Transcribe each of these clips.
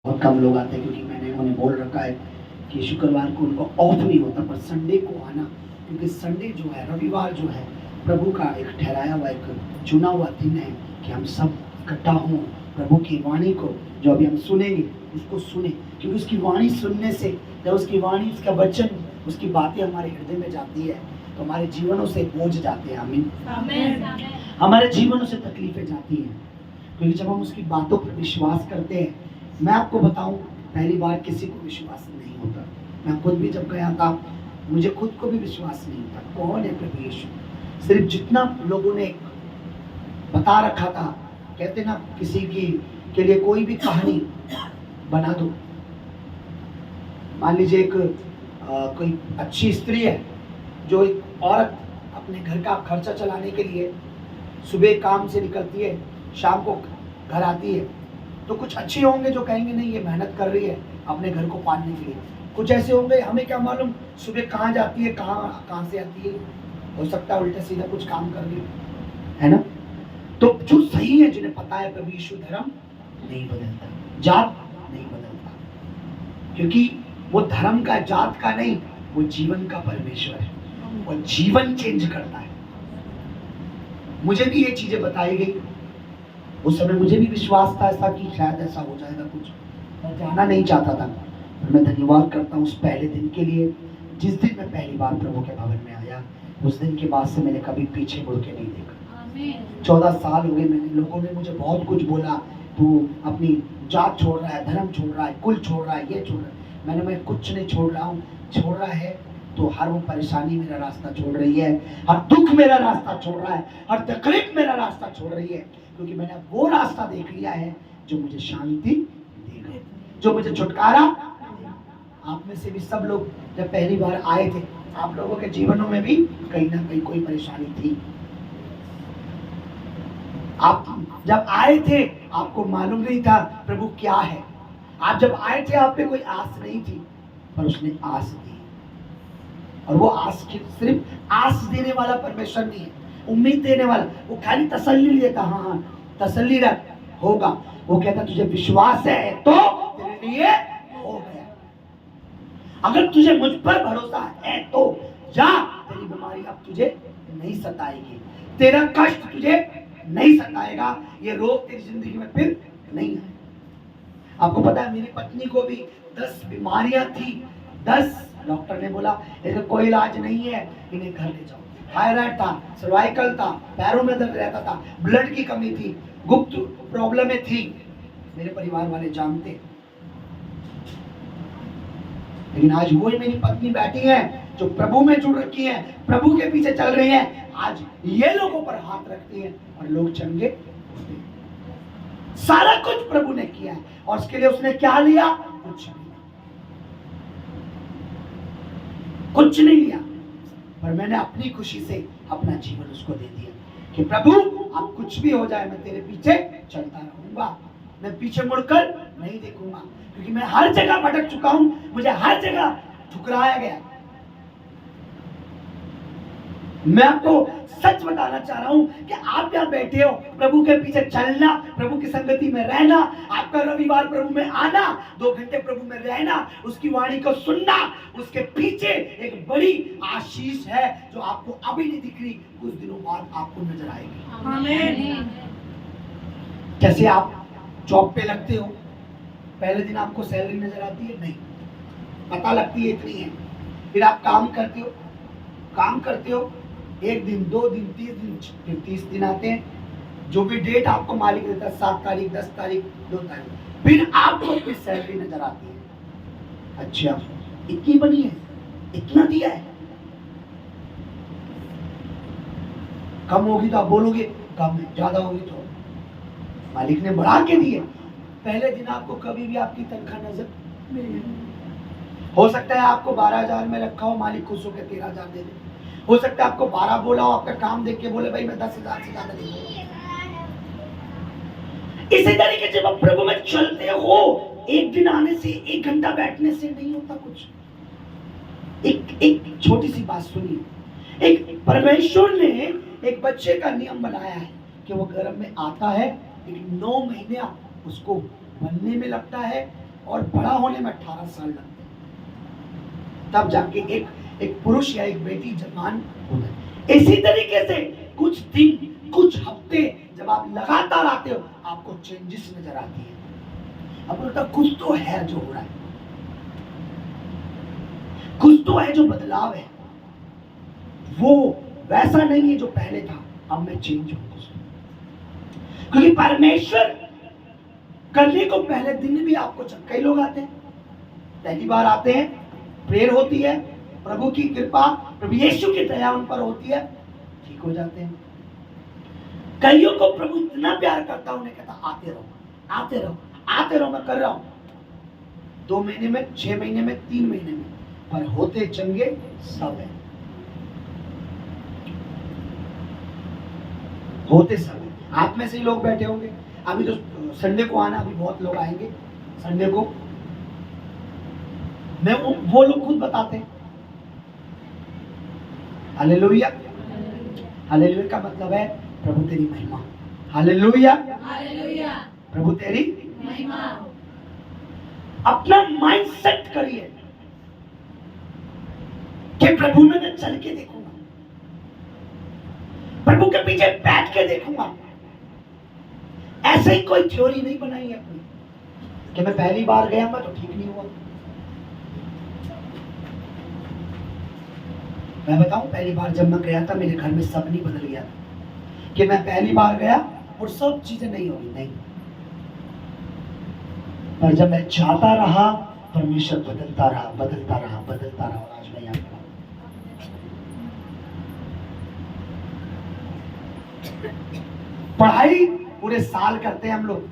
बहुत कम लोग आते हैं क्योंकि मैंने उन्हें बोल रखा है कि शुक्रवार को उनको ऑफ नहीं होता, पर संडे को आना, क्योंकि संडे जो है, रविवार जो है, प्रभु का एक ठहराया हुआ एक चुना हुआ दिन है कि हम सब इकट्ठा हों, प्रभु की वाणी को जो अभी हम सुनेंगे उसको सुने, क्योंकि उसकी वाणी सुनने से, जब उसकी वाणी, उसका वचन, उसकी बातें हमारे हृदय में जाती है तो हमारे जीवनों से बोझ जाते हैं। आमीन। हमारे जीवनों से तकलीफें जाती हैं, क्योंकि जब हम उसकी बातों पर विश्वास करते हैं, मैं आपको बताऊं, पहली बार किसी को विश्वास नहीं होता। मैं खुद भी जब गया था, मुझे खुद को भी विश्वास नहीं था कौन है प्रभु यीशु। सिर्फ जितना लोगों ने बता रखा था, कहते ना किसी की के लिए कोई भी कहानी बना दो। मान लीजिए एक कोई अच्छी स्त्री है, जो एक औरत अपने घर का खर्चा चलाने के लिए सुबह काम से निकलती है, शाम को घर आती है, तो कुछ अच्छे होंगे जो कहेंगे नहीं ये मेहनत कर रही है अपने घर को पालने के लिए। कुछ ऐसे होंगे, हमें क्या मालूम सुबह कहाँ जाती है, कहाँ से आती है, हो सकता है उल्टा सीधा कुछ काम कर रही है ना। तो जो सही है, जिन्हें पता है प्रभु यीशु धर्म नहीं बदलता, जात नहीं बदलता, क्योंकि वो धर्म का, जात का नहीं, वो जीवन का परमेश्वर है, वो जीवन चेंज करता है। मुझे भी ये चीजें बताई गई, उस समय मुझे भी विश्वास था ऐसा कि शायद ऐसा हो जाएगा कुछ, मैं जाना नहीं चाहता था। मैं धन्यवाद करता हूँ उस पहले दिन के लिए, जिस दिन मैं पहली बार प्रभु के भवन में आया। उस दिन के बाद से मैंने कभी पीछे मुड़ के नहीं देखा। 14 साल हो गए, मैंने, लोगों ने मुझे बहुत कुछ बोला, तू अपनी जात छोड़ रहा है, धर्म छोड़ रहा है, कुल छोड़ रहा है, ये छोड़ रहा है। मैं कुछ नहीं छोड़ रहा हूँ। छोड़ रहा है तो हर वो परेशानी मेरा रास्ता छोड़ रही है, हर दुख मेरा रास्ता छोड़ रहा है, हर तकलीफ मेरा रास्ता छोड़ रही है, क्योंकि मैंने वो रास्ता देख लिया है जो मुझे शांति देगा, जो मुझे छुटकारा। आप में से भी सब लोग जब पहली बार आए थे, आप लोगों के जीवनों में भी कहीं ना कहीं कोई परेशानी थी। आप जब आए थे आपको मालूम नहीं था प्रभु क्या है। आप जब आए थे आप पे कोई आस नहीं थी, पर उसने आस दी। और वो आस सिर्फ आस देने वाला परमेश्वर नहीं है, उम्मीद देने वाला। वो खाली तसल्ली देता, हाँ तसल्ली रख, होगा। वो कहता तुझे विश्वास है तो तेरे लिए हो गया। अगर तुझे मुझ पर भरोसा है तो जा, तेरी बीमारी अब तुझे नहीं सताएगी, तेरा कष्ट तुझे नहीं सताएगा, ये रोग तेरी जिंदगी में फिर नहीं है। आपको पता है मेरी पत्नी को भी 10 बीमारियां थी, 10। डॉक्टर ने बोला इसका कोई इलाज नहीं है, इन्हें घर ले जाओ। थायराइड था, सर्वाइकल था, पैरों में दर्द रहता था, ब्लड की कमी थी, गुप्त प्रॉब्लमें थी। मेरे परिवार वाले जानते, लेकिन आज वही मेरी पत्नी बैठी है जो प्रभु में जुड़ रखी है, प्रभु के पीछे चल रही है। आज ये लोगों पर हाथ रखती है और लोग चंगे होते हैं। सारा कुछ प्रभु ने किया है, और उसके लिए उसने क्या लिया? कुछ नहीं, कुछ नहीं लिया, पर मैंने अपनी खुशी से अपना जीवन उसको दे दिया कि प्रभु अब कुछ भी हो जाए मैं तेरे पीछे चलता रहूंगा, मैं पीछे मुड़कर नहीं देखूंगा, क्योंकि मैं हर जगह भटक चुका हूं, मुझे हर जगह ठुकराया गया। मैं आपको सच बताना चाह रहा हूं कि आप यहाँ बैठे हो, प्रभु के पीछे चलना, प्रभु की संगति में रहना, आपका रविवार प्रभु में आना, 2 घंटे प्रभु में रहना, उसकी वाणी को सुनना, उसके पीछे एक बड़ी आशीष है जो आपको अभी नहीं दिख रही, कुछ दिनों बाद आपको नजर आएगी। आमीन। जैसे आप जॉब पे लगते हो, पहले दिन आपको सैलरी नजर आती है नहीं, पता लगती है इतनी है, फिर आप काम करते हो 1 दिन, 2 दिन, 30 दिन, फिर 30 दिन आते हैं, जो भी डेट आपको मालिक देता है, 7 तारीख, 10 तारीख, 2 तारीख, फिर आपको फिर सैलरी नजर आती है। अच्छा इतनी बनी है, इतना दिया है। कम होगी तो आप बोलोगे कम है, ज्यादा होगी तो मालिक ने बढ़ा के दिए। पहले दिन आपको कभी भी आपकी तनख्वाह नजर नहीं, हो सकता है आपको 12,000 में रखा हो, मालिक खुश होकर 13,000 दे दे। हो सकता है आपको 12 बोला हो, आपका काम देख के बोले भाई मैं 10,000 से ज्यादा नहीं। इसी तरीके से जब प्रभु में चलते हो, एक दिन आने से, 1 घंटा बैठने से नहीं होता कुछ। एक छोटी सी बात सुनिए, एक परमेश्वर ने एक बच्चे का नियम बनाया है कि वो गर्भ में आता है, लेकिन 9 महीने उसको बनने में लगता है, और बड़ा होने में 18 साल लगते हैं, तब जाके एक पुरुष या एक बेटी जवान होता है। इसी तरीके से कुछ दिन, कुछ हफ्ते जब आप लगातार आते हो, आपको चेंजेस नजर आती है। अब बोलता कुछ तो है जो हो रहा है, कुछ तो है जो बदलाव है, वो वैसा नहीं है जो पहले था, अब मैं चेंज हूं। क्योंकि परमेश्वर करने को पहले दिन भी आपको, कई लोग आते हैं, पहली बार आते हैं, प्रेयर होती है, प्रभु की कृपा, प्रभु यीशु की दया उन पर होती है, ठीक हो जाते हैं। कईयों को प्रभु इतना प्यार करता, उन्हें कहता आते रहो, आते रहो, आते रहो, मैं कर रहा हूं, 2 महीने में, 6 महीने में, 3 महीने में, पर होते चंगे सब है, होते सब है। आप में से ही लोग बैठे होंगे, अभी तो संडे को आना, अभी बहुत लोग आएंगे संडे को, मैं वो लोग खुद बताते हैं। हालेलुया, हालेलुया का मतलब है प्रभु तेरी महिमा, हालेलुया, हालेलुया, प्रभु तेरी महिमा। अपना माइंड सेट करिए कि प्रभु में मैं चल के देखूंगा, प्रभु के पीछे बैठ के देखूंगा। ऐसे ही कोई थ्योरी नहीं बनाई है अपनी कि मैं पहली बार गया मैं तो ठीक नहीं हुआ। मैं बताऊं, पहली बार जब मैं गया था, मेरे घर में सब नहीं बदल गया था कि मैं पहली बार गया और सब चीजें नहीं होगी, नहीं। पर जब मैं जाता रहा, परमेश्वर बदलता रहा, बदलता रहा, बदलता रहा, और आज मैं यहाँ खड़ा। पढ़ाई पूरे साल करते हैं हम लोग,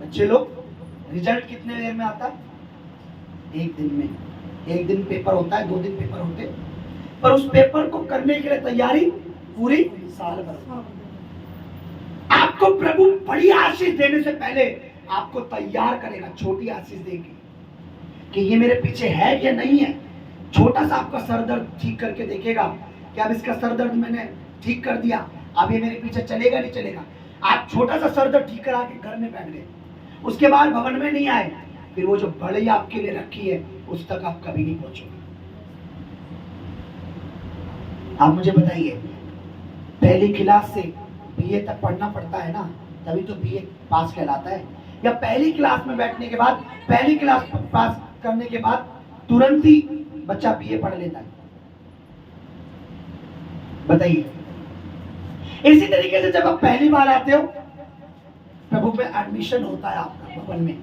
बच्चे लोग, रिजल्ट कितने देर में आता है? 1 दिन में। 1 दिन पेपर होता है, 2 दिन पेपर होते हैं, पर उस पेपर को करने के लिए तैयारी पूरी साल भर। आपको प्रभु बड़ी आशीष देने से पहले आपको तैयार करेगा, छोटी आशीष देगी कि ये मेरे पीछे है या नहीं है। छोटा सा आपका सर दर्द ठीक करके देखेगा कि अब इसका सर दर्द मैंने ठीक कर दिया, अब ये मेरे पीछे चलेगा नहीं चलेगा। आप छोटा सा सर दर्द ठीक करा के घर में बैठ गए, उसके बाद भवन में नहीं आए, फिर वो जो बड़ी आपके लिए रखी है उस तक आप कभी नहीं पहुंचोगे। आप मुझे बताइए, पहली क्लास से बीए तक पढ़ना पड़ता है ना, तभी तो बीए पास कहलाता है, या पहली क्लास में बैठने के बाद, पहली क्लास पास करने के बाद तुरंत ही बच्चा बीए पढ़ लेता है? बताइए। इसी तरीके से जब आप पहली बार आते हो, प्रभु में एडमिशन होता है आपका भवन में,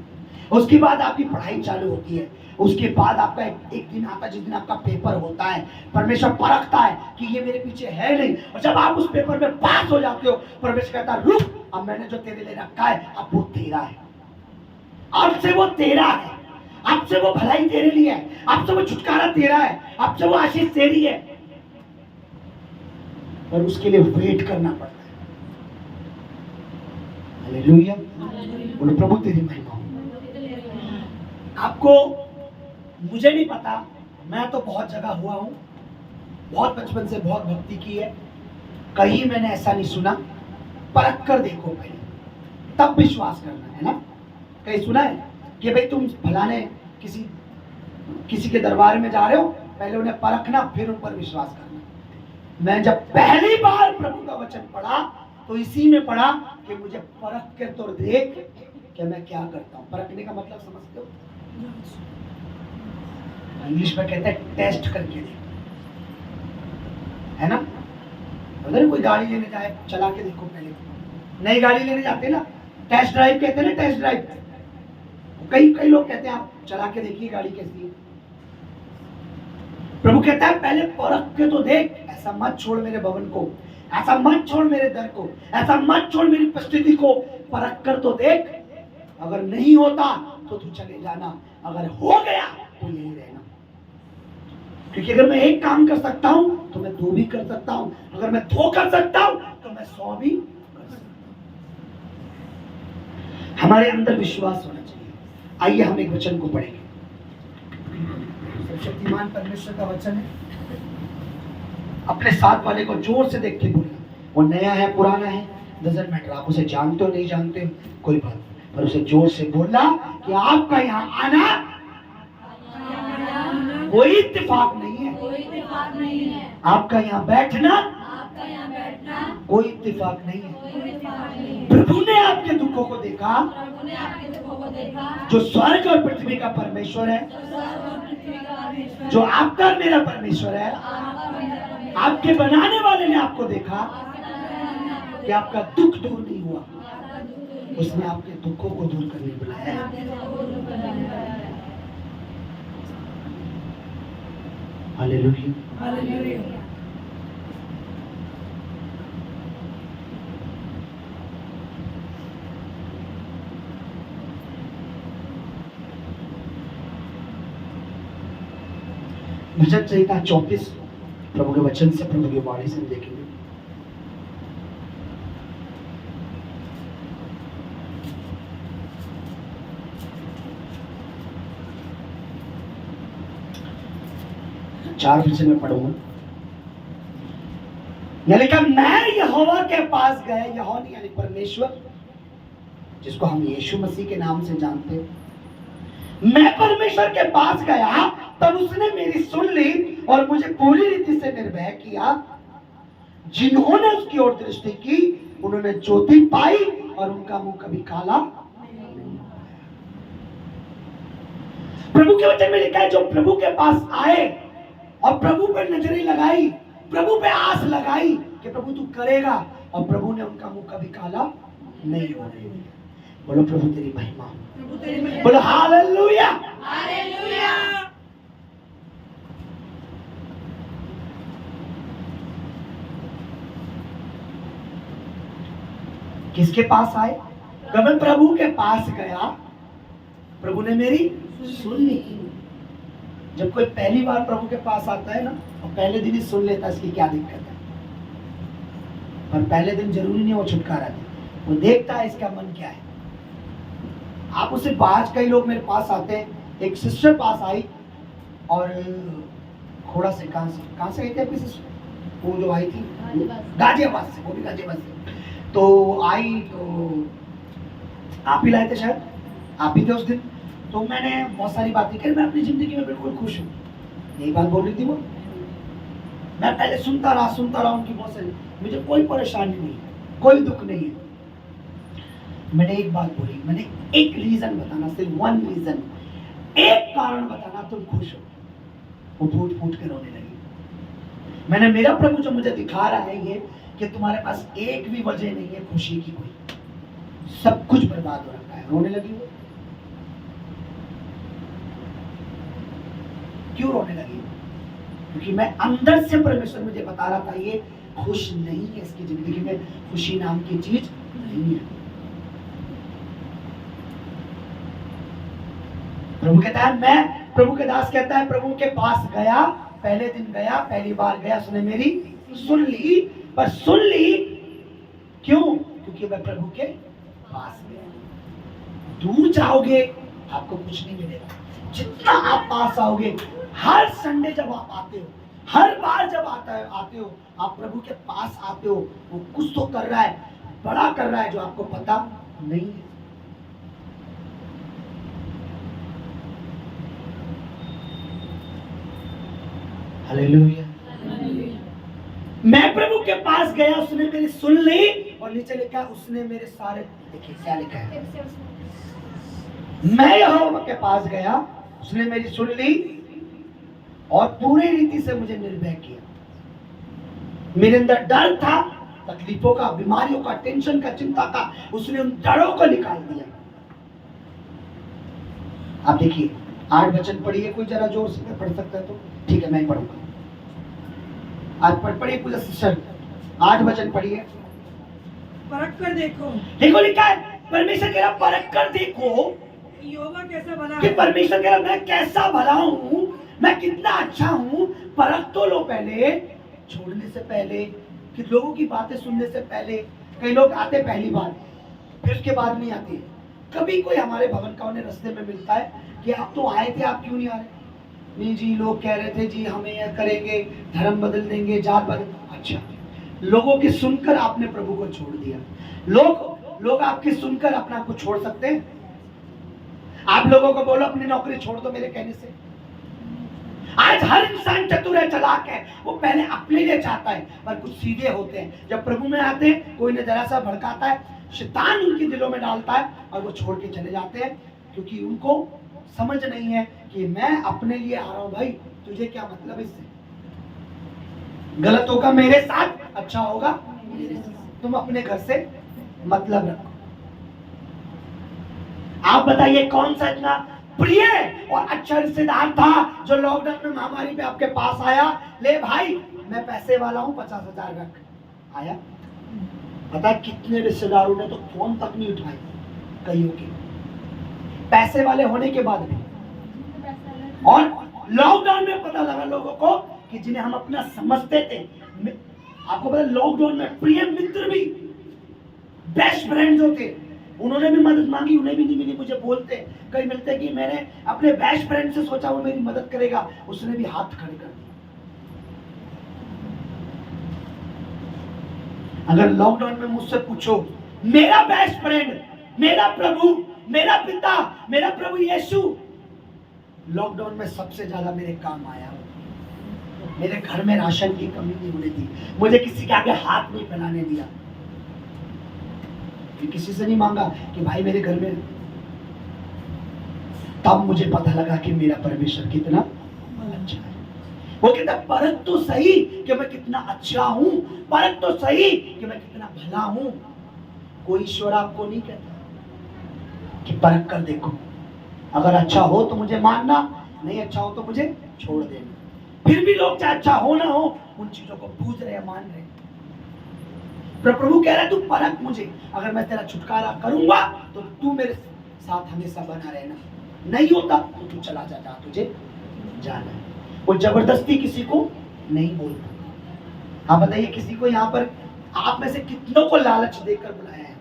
उसके बाद आपकी पढ़ाई चालू होती है, उसके बाद आपका एक दिन आता है जिस दिन आपका पेपर होता है, परमेश्वर परखता है कि ये मेरे पीछे है नहीं, और जब आप उस पेपर में पास हो जाते हो, परमेश्वर कहता है रुक, अब मैंने जो तेरे लिए रखा है अब वो तेरा है, अब से वो तेरा है, अब से वो भलाई तेरे लिए है, अब से वो छुटकारा तेरा है, अब से वो आशीष तेरी है। पर उसके लिए वेट करना पड़ता है। हालेलुया, बोलो प्रभु तेरी महिमा। आपको, मुझे नहीं पता, मैं तो बहुत जगह हुआ हूं, बहुत बचपन से बहुत भक्ति की है, कहीं मैंने ऐसा नहीं सुना, परख कर देखो पहले, तब विश्वास करना है ना। कहीं सुना है कि भाई तुम फलाने किसी के दरबार में जा रहे हो, पहले उन्हें परखना फिर उन पर विश्वास करना। मैं जब पहली बार प्रभु का वचन पढ़ा तो इसी में पढ़ा कि मुझे परख के तो देख कि मैं क्या करता हूं। परखने का मतलब समझते हो? इंग्लिश में कहते हैं टेस्ट करके देख, है ना। अगर कोई गाड़ी लेने जाए, चला के देखो पहले, नई गाड़ी लेने जाते ना, टेस्ट ड्राइव कहते हैं ना, टेस्ट ड्राइव। कई लोग कहते हैं आप चला के देखिए गाड़ी कैसी है। प्रभु कहता है पहले परख के तो देख, ऐसा मत छोड़ मेरे भवन को, ऐसा मत छोड़ मेरे दर को, ऐसा मत छोड़ मेरी उपस्थिति को, परख कर तो देख, अगर नहीं होता तो तू चले जाना, अगर हो गया तो यही रहना। क्योंकि अगर मैं एक काम कर सकता हूं तो मैं 2 भी कर सकता हूं, अगर मैं 2 कर सकता हूं तो मैं 100 भी कर सकता हूं। हमारे अंदर विश्वास होना चाहिए। आइए हम एक वचन को पढ़ेंगे, शक्तिमान परमेश्वर का वचन है। अपने साथ वाले को जोर से देख के बोलना, वो नया है पुराना है डजंट मैटर, आप उसे जानते हो नहीं जानते हो कोई बात नहीं, और उसे जोर से बोला कि आपका यहाँ आना कोई इत्तेफाक नहीं है, आपका यहाँ बैठना कोई इत्तेफाक नहीं है। प्रभु ने आपके दुखों को देखा, जो स्वर्ग और पृथ्वी का परमेश्वर है, जो आपका और मेरा परमेश्वर है, आपके बनाने वाले ने आपको देखा कि आपका दुख दूर नहीं हुआ, उसने आपके दुखों को दूर करने बुलाया है। हालेलुया। भजन संहिता 34 प्रभु के वचन से, प्रभु की वाणी से देखेंगे। चार वचन में पढ़ूंगा। लेकिन मैं यहोवा के पास गए, यहोवा यानी परमेश्वर, जिसको हम यीशु मसीह के नाम से जानते हैं। मैं परमेश्वर के पास गया, तब उसने मेरी सुन ली और मुझे पूरी रीति से निर्भय किया। जिन्होंने उसकी ओर दृष्टि की उन्होंने ज्योति पाई और उनका मुंह कभी काला नहीं। प्रभु के वचन में लिखा है, जो प्रभु के पास आए और प्रभु पर नजरें लगाई, प्रभु पे आस लगाई कि प्रभु तू करेगा, और प्रभु ने उनका मुंह कभी काला नहीं होने दिया। बोलो प्रभु तेरी महिमा, बोलो हालेलुया। किसके पास आए? जब मैं प्रभु के पास गया, प्रभु ने मेरी सुन ली। जब कोई पहली बार प्रभु के पास आता है ना, और पहले दिन ही सुन लेता है, इसकी क्या दिक्कत है? पर पहले दिन जरूरी नहीं वो छुटकारा दे, वो देखता है इसका मन क्या है। आप उसे बाज, कई लोग मेरे पास आते हैं। एक सिस्टर पास आई और खोड़ा से, कहाँ से आई थी आपकी सिस्टर? वो जो आई थी गाजियाबाद से, वो भी गाजियाबाद से। तो आई तो आप ही लाए थे, शायद आप ही थे उस दिन। तो मैंने बहुत सारी बातें करी, मैं अपनी जिंदगी में बिल्कुल खुश हूँ, यही बात बोल रही थी वो। मैं पहले सुनता रहा उनकी बहुत सारी, मुझे कोई परेशानी नहीं है, कोई दुख नहीं है। मैंने एक बात बोली, मैंने एक रीजन बताना, सिर्फ वन रीजन, एक कारण बताना, तुम खुश हो। वो फूट फूट के रोने लगी। मैंने, मेरा प्रभु जो मुझे दिखा रहा है ये कि तुम्हारे पास एक भी वजह नहीं है खुशी की, कोई, सब कुछ बर्बाद हो रखा है। रोने लगी वो। क्यों रोने लगी? क्योंकि मैं अंदर से, परमेश्वर मुझे बता रहा था ये खुश नहीं है, इसकी जिंदगी में खुशी नाम की चीज नहीं है। प्रभु कहता है, मैं, प्रभु के दास कहता है, प्रभु के पास गया, पहले दिन गया, पहली बार गया, उसने मेरी सुन ली। पर सुन ली क्यों? क्योंकि मैं प्रभु के पास गया। दूर जाओगे आपको कुछ नहीं मिलेगा। जितना आप पास आओगे, हर संडे जब आप आते हो, हर बार जब आते हो, आप प्रभु के पास आते हो, वो कुछ तो कर रहा है, बड़ा कर रहा है, जो आपको पता नहीं है। हालेलुया। मैं प्रभु के पास गया, उसने मेरी सुन ली, और नीचे लिखा उसने मेरे सारे, देखिए क्या लिखा है, मैं यहोवा के पास गया, उसने मेरी सुन ली और पूरी रीति से मुझे निर्भय किया। मेरे अंदर डर था, तकलीफों का, बीमारियों का, टेंशन का, चिंता का, उसने उन डरों को निकाल दिया। आप देखिए 8 वचन पढ़िए, कोई जरा जोर से पढ़ सकता है तो ठीक है, मैं ही पढ़ूंगा। आज पढ़िए पूजा सिस्टर, 8 वचन पढ़िए। परख कर देखो, देखो लिखा है, परमेश्वर कह रहा परख कर देखो यहोवा कैसा भला कि है। परमेश्वर कह रहा मैं कैसा भला हूँ, मैं कितना अच्छा हूँ। परख तो लो पहले, छोड़ने से पहले, कि लोगों की बातें सुनने से पहले। कई लोग आते पहली बार, फिर उसके बाद नहीं आते। कभी कोई हमारे भवन का उन्हें रास्ते में मिलता है कि आप तो आए थे, आप क्यों नहीं आ रहे? नहीं जी, लोग कह रहे थे जी हमें यह करेंगे, धर्म बदल देंगे, जात बदल। अच्छा, लोगों की सुनकर आपने प्रभु को छोड़ दिया। लोग लोग आपकी सुनकर अपना को छोड़ सकते हैं? आप लोगों को बोलो अपनी नौकरी छोड़ दो मेरे कहने से। आज हर इंसान चतुर है, चालाक है, वो पहले अपने लिए चाहता है, पर कुछ सीधे होते हैं। जब प्रभु में आते हैं, कोई ने जरा सा भड़काता है, शैतान उनके दिलों में डालता है और वो छोड़ के चले जाते हैं, क्योंकि उनको समझ नहीं है कि मैं अपने लिए आ रहा हूं। भाई तुझे क्या मतलब इससे? गलत होगा मेरे साथ, अच्छा होगा मेरे साथ। तुम अपने घर से मतलब रखो। आप बताइए कौन सा इतना प्रिय और अच्छा रिश्तेदार था जो लॉकडाउन में महामारी पे आपके पास आया? ले भाई मैं पैसे वाला हूं, 50,000 रख। आया? पता है कितने रिश्तेदारों ने तो फोन तक नहीं उठाए, कईयों के पैसे वाले होने के बाद भी। और लॉकडाउन में पता लगा लोगों को कि जिन्हें हम अपना समझते थे, आपको पता लॉकडाउन में प्रिय मित्र भी, बेस्ट फ्रेंड्स होते, उन्होंने भी मदद मांगी, उन्हें भी नहीं मिली। मुझे बोलते कई मिलते कि मैंने अपने बेस्ट फ्रेंड से सोचा वो मेरी मदद करेगा, उसने भी हाथ खड़े कर दिए। अगर लॉकडाउन में मुझसे पूछो, मेरा बेस्ट फ्रेंड, मेरा प्रभु, मेरा पिता, मेरा प्रभु यीशु लॉकडाउन में सबसे ज्यादा मेरे काम आया। मेरे घर में राशन की कमी नहीं होने दी, मुझे किसी के आगे हाथ नहीं फैलाने दिया, किसी से नहीं मांगा कि भाई मेरे घर में। तब मुझे पता लगा कि मेरा परमेश्वर कितना अच्छा है। वो कहता परख तो सही कि मैं कितना अच्छा हूं, परख तो सही कि मैं कितना भला हूं। कोई ईश्वर आपको नहीं कहता कि परख कर देखो, अगर अच्छा हो तो मुझे मानना, नहीं अच्छा हो तो मुझे छोड़ देना। फिर भी लोग चाहे अच्छा हो ना हो उन चीजों को पूछ रहे हैं, मान रहे हैं। प्रभु कह रहा है तू परख मुझे, अगर मैं तेरा छुटकारा करूंगा तो तू मेरे साथ हमेशा बना रहना, नहीं होता तो तू चला जा, तुझे जाना है। वो जबरदस्ती किसी को नहीं बोलता। आप बताइए किसी को यहाँ पर आप में से कितनों को लालच देकर बुलाया है?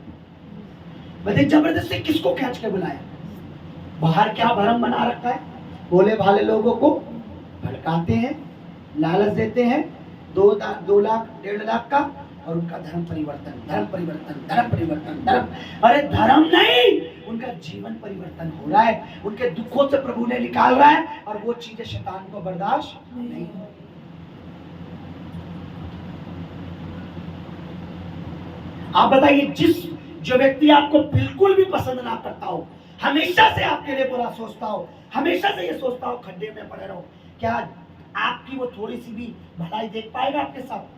बताइए जबरदस्ती किसको खींच के बुलाया? बाहर क्या भरम बना रखा है? भोले भाले लोगों को भड़काते हैं, लालच देते हैं, 2 लाख 1.5 लाख का, और उनका धर्म परिवर्तन, धर्म परिवर्तन, धर्म परिवर्तन, धर्म। अरे धर्म नहीं, उनका जीवन परिवर्तन हो रहा है, उनके दुखों से प्रभु ने निकाल रहा है, और वो चीजें शैतान को बर्दाश्त नहीं। आप बताइए जो व्यक्ति आपको बिल्कुल भी पसंद ना करता हो, हमेशा से आपके लिए बुरा सोचता हो, हमेशा से ये सोचता हो खड्डे में पड़े रहो, क्या आपकी वो थोड़ी सी भी भलाई देख पाएगा आपके साथ?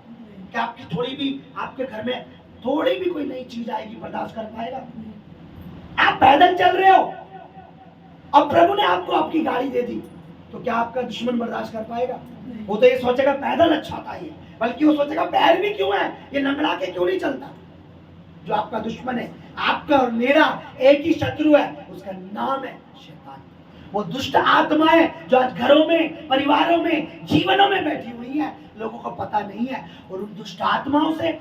क्या आपकी थोड़ी भी, आपके घर में थोड़ी भी कोई नई चीज आएगी बर्दाश्त कर पाएगा? आप पैदल चल रहे हो और प्रभु ने आपको आपकी गाड़ी दे दी, तो क्या आपका दुश्मन बर्दाश्त कर पाएगा? वो तो ये सोचेगा पैदल अच्छा था ये, बल्कि वो सोचेगा पैर भी क्यों है, ये लंगड़ा के क्यों नहीं चलता। जो आपका दुश्मन है, आपका और मेरा एक ही शत्रु है, उसका नाम है शैतान। वो दुष्ट आत्माएं जो आज घरों में, परिवारों में, जीवनों में बैठी हुई है, लोगों को पता नहीं है। और उन दुष्ट आत्माओं से,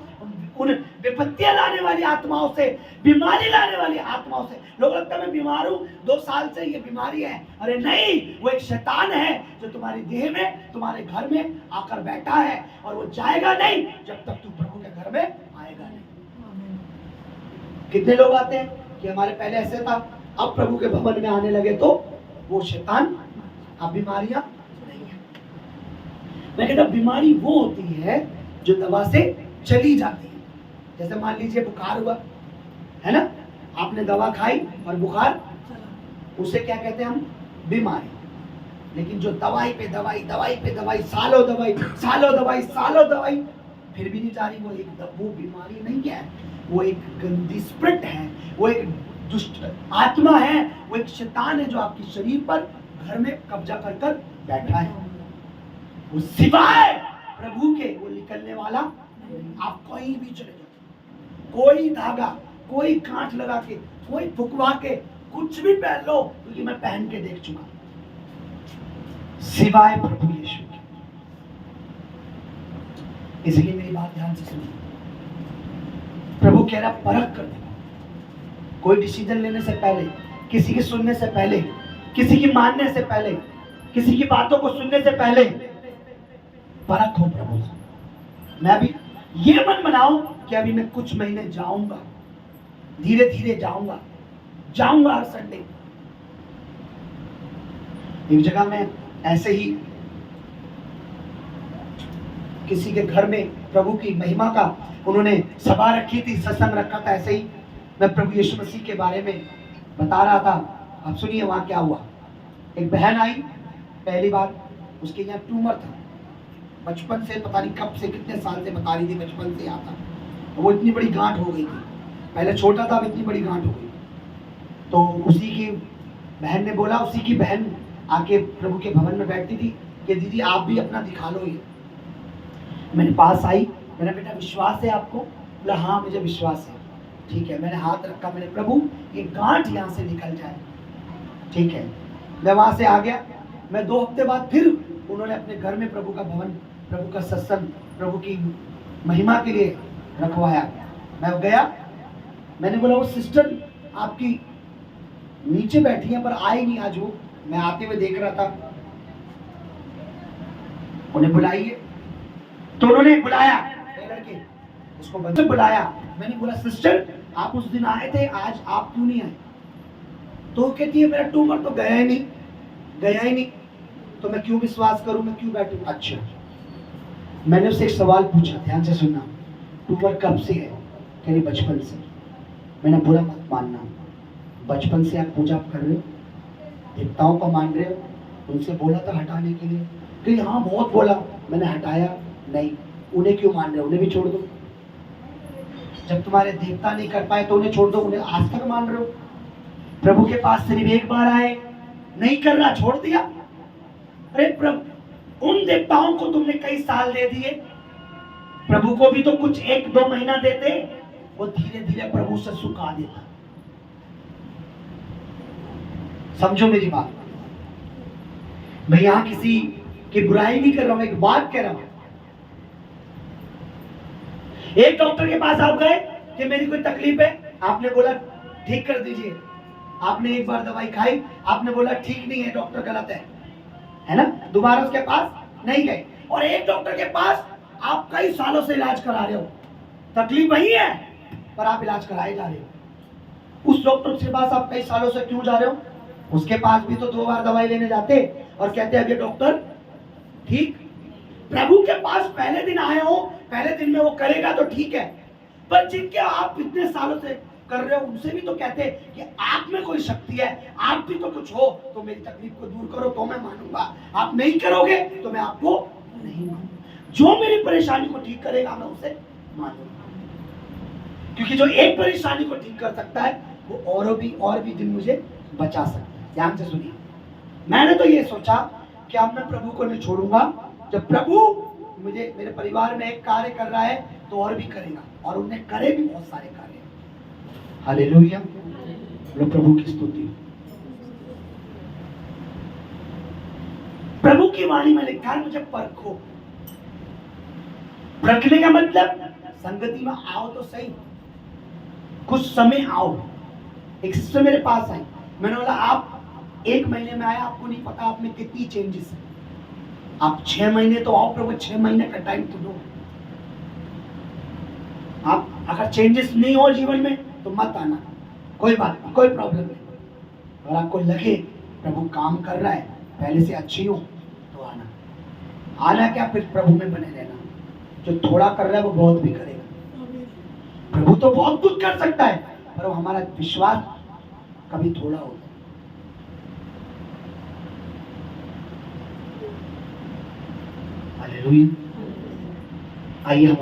उन विपत्तियां लाने वाली आत्माओं से, बीमारी लाने वाली आत्माओं से, लोग लगता है मैं बीमार हूं, 2 साल से ये बीमारी है। अरे नहीं, वो एक शैतान है जो तुम्हारी देह में, तुम्हारे घर में आकर बैठा है, और वो जाएगा नहीं जब तक तू प्रभु के घर में आएगा नहीं। कितने लोग आते हैं कि हमारे पहले ऐसे था, अब प्रभु के भवन में आने लगे तो वो शैतान, अब बीमारियां नहीं है। मैं कहता बीमारी वो होती है जो दवा से चली जाती है। जैसे मान लीजिए बुखार हुआ है ना, आपने दवा खाई और बुखार, उसे क्या कहते हैं हम? बीमारी। लेकिन जो दवाई पे दवाई, दवाई पे दवाई, सालों दवाई, सालों दवाई, सालों दवाई, फिर भी नहीं जा रही, वो बीमारी नहीं है, वो एक गंदी स्पिरिट है, वो एक दुष्ट आत्मा है, वो एक शैतान है जो आपके शरीर पर घर में कब्जा कर कर बैठा है। वो सिवाय प्रभु के वो निकलने वाला। आप कहीं भी चले जाओ, कोई धागा, कोई कांच लगा के, कोई फुकवा के, कुछ भी पहन लो, क्योंकि मैं पहन के देख चुका, सिवाय प्रभु यीशु के। इसलिए मेरी बात ध्यान से सुनिए। प्रभु कह रहा परख कर देखो। कोई डिसीजन लेने से पहले, किसी की सुनने से पहले, किसी की मानने से पहले, किसी की बातों को सुनने से पहले परख हो प्रभु से। मैं भी ये मन बनाऊं कि अभी मैं कुछ महीने जाऊंगा, धीरे धीरे जाऊंगा हर संडे। एक जगह में ऐसे ही किसी के घर में प्रभु की महिमा का उन्होंने सभा रखी थी, सत्संग रखा था। ऐसे ही मैं प्रभु यीशु मसीह के बारे में बता रहा था। अब सुनिए वहां क्या हुआ। एक बहन आई पहली बार, उसके यहाँ ट्यूमर था, बचपन से, पता नहीं कब से, कितने साल से बता रही थी, बचपन से आता। वो इतनी बड़ी गांठ हो गई थी, पहले छोटा था, अब इतनी बड़ी गांठ हो गई। तो उसी की बहन ने बोला, उसी की बहन आके प्रभु के भवन में बैठती थी कि दीदी आप भी अपना दिखा लो ये। मेरे पास आई, मैंने बेटा विश्वास है आपको? बोला हाँ मुझे विश्वास है। ठीक है, मैंने हाथ रखा, मैंने प्रभु ये गांठ यहाँ से निकल जाए। ठीक है, मैं वहां से आ गया। मैं 2 हफ्ते बाद फिर उन्होंने अपने घर में प्रभु का भवन, प्रभु का सत्संग, प्रभु की महिमा के लिए रखवाया। मैं गया, मैंने बोला वो सिस्टर आपकी नीचे बैठी है पर आई नहीं आज वो। मैं आते हुए देख रहा था, उन्हें बुलाइए। तो उन्होंने बुलाया, लड़के उसको बच्चे बुलाया। मैंने बोला सिस्टर आप उस दिन आए थे, आज आप क्यों नहीं आए? तो कहती है मेरा ट्यूमर तो गया ही नहीं, तो मैं क्यों विश्वास करूं, मैं क्यों बैठूं? अच्छा, मैंने उससे एक सवाल पूछा, ध्यान से सुनना। ट्यूमर कब से है? कह रही बचपन से। मैंने बुरा मत मानना, बचपन से आप पूजा कर रहे हो, देवताओं को मान रहे हो, उनसे बोला था हटाने के लिए? कही हाँ बहुत बोला, मैंने हटाया नहीं। उन्हें क्यों मान रहे हो? उन्हें भी छोड़ दो। जब तुम्हारे देवता नहीं कर पाए तो उन्हें छोड़ दो, उन्हें आज तक मान रहे हो। प्रभु के पास सिर्फ एक बार आए, नहीं कर रहा, छोड़ दिया। अरे प्रभु, उन देवताओं को तुमने कई साल दे दिए, प्रभु को भी तो कुछ 1-2 महीना देते, वो धीरे धीरे प्रभु से सुखा देता। समझो मेरी बात। मैं यहां किसी की बुराई नहीं कर रहा हूं, एक बात कह रहा हूं। एक डॉक्टर के पास आप गए कि मेरी कोई तकलीफ है, आपने बोला ठीक कर दीजिए। आपने एक बार दवाई खाई, आपने बोला ठीक नहीं है, डॉक्टर गलत है ना? दोबारा उसके पास नहीं गए। और एक डॉक्टर के पास आप कई सालों से इलाज करा रहे हो, तकलीफ वही है पर आप इलाज कराए जा रहे हो। उस डॉक्टर के पास आप कई सालों से क्यों जा रहे हो? उसके पास भी तो 2 बार दवाई लेने जाते और कहते अब ये डॉक्टर ठीक। प्रभु के पास पहले दिन आए हो, पहले दिन में वो करेगा तो ठीक है, पर जिनके आप इतने सालों से कर रहे हो उनसे भी तो कहते हैं कि आप में कोई शक्ति है, आप भी तो कुछ हो, तो मेरी तकलीफ को दूर करो तो मैं मानूंगा। आप नहीं करोगे तो मैं आपको नहीं मानूंगा। जो मेरी परेशानी को ठीक करेगा मैं उसे मानूंगा, क्योंकि जो एक परेशानी को ठीक कर सकता है वो और भी दिन मुझे बचा सकता है। ध्यान से सुनिए, मैंने तो ये सोचा कि अब मैं प्रभु को नहीं छोड़ूंगा। जब प्रभु मुझे, मेरे परिवार में एक कार्य कर रहा है तो और भी करेगा, और उन्हें करे भी बहुत सारे कार्य। हालेलुया, बोलो प्रभु की स्तुति। प्रभु की वाणी में लिखा है मुझे परखो। परखने का मतलब संगति में आओ तो सही, कुछ समय आओ। एक सिस्टर मेरे पास आई, मैंने बोला आप 1 महीने में आए, आपको नहीं पता आप में कितनी चेंजेस है। आप 6 महीने तो आओ, प्रभु 6 महीने का टाइम तो दो। आप अगर चेंजेस नहीं हो जीवन में तो मत आना, कोई बात नहीं, कोई प्रॉब्लम नहीं। और आपको लगे प्रभु काम कर रहा है, पहले से अच्छी हो तो आना क्या, फिर प्रभु में बने रहना। जो थोड़ा कर रहा है वो बहुत भी करेगा। प्रभु तो बहुत कुछ कर सकता है, पर हमारा विश्वास कभी थोड़ा होता है। हालेलुया। आइए